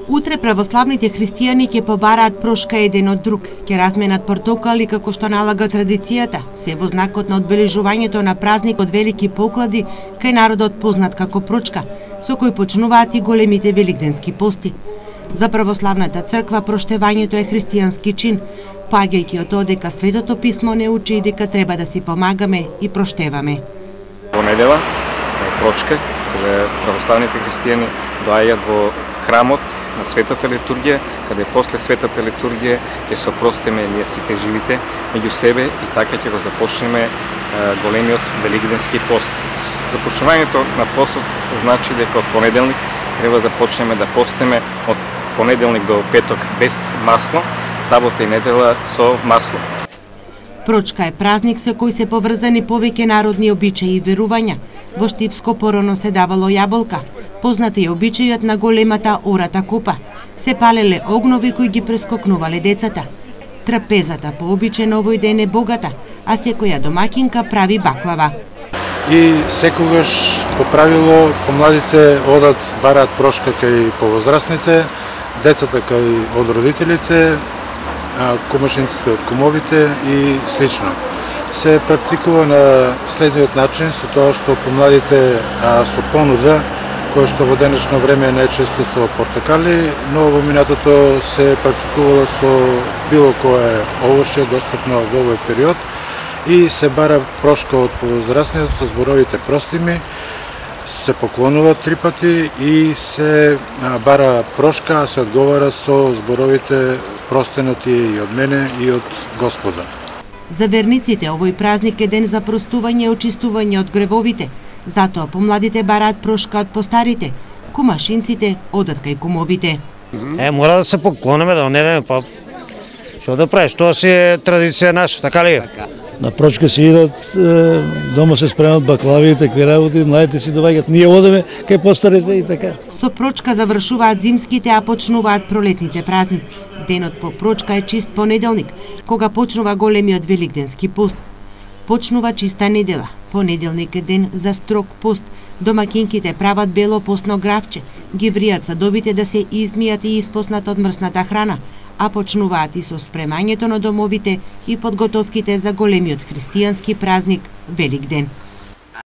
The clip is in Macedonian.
Утре православните христијани ќе побараат прошка еден од друг, ќе разменат портокали како што налага традицијата, се во знакот на одбележувањето на празникот Велики поклади кај народот познат како прочка, со кој почнуваат и големите великденски пости. За православната црква проштевањето е христијански чин, паѓајќи од тоа дека Светото писмо не учи и дека треба да си помагаме и проштеваме. Во недела е прочка, кога православните христијани доаѓаат во храмот на Светата литургија, каде после Светата литургија ќе се опростиме ние сите живите меѓу себе и така ќе го започнеме големиот великденски пост. Започнувањето на постот значи дека од понеделник треба да почнеме да постиме од понеделник до петок без масло, сабота и недела со масло. Прочка е празник со кој се поврзани повеќе народни обичаи и верувања. Во Штипско порано се давало јаболка. Познат е обичајот на големата ората купа. Се палеле огнови кои ги прескокнувале децата. Трапезата по обичај на овој ден е богата, а секоја домакинка прави баклава. И секогаш по правило помладите одат бараат прошка кај повозрастните, децата кај од родителите, комшиниците од кумовите и слично. Се практикува на следниот начин со тоа што помладите со понуда, кој што во денешно време е најчесто со портокали, но во минатото се практикувало со било кое овошје достапно во овој период и се бара прошка од повозрастниот со зборовите простими, се поклонува 3 пати и се бара прошка, а се одговара со зборовите простенот и од мене и од Господа. За верниците овој празник е ден за простување и очистување од гревовите. Затоа помладите бараат прошка од постарите, кумашинците одат кај кумовите. Мора да се поклониме, да не идеме, па што да правиш, тоа си е традиција наша, така ли? На прочка си идат, дома се спремат баклави и такви работи, младите си доваѓаат, ние одеме кај постарите и така. Со прочка завршуваат зимските, а почнуваат пролетните празници. Денот по прочка е чист понеделник, кога почнува големиот великденски пост. Почнува чиста недела. Понеделник е ден за строг пост. Домакинките прават бело постно гравче, ги вријат садовите да се измијат и испоснат од мрсната храна, а почнуваат и со спремањето на домовите и подготовките за големиот христијански празник Великден.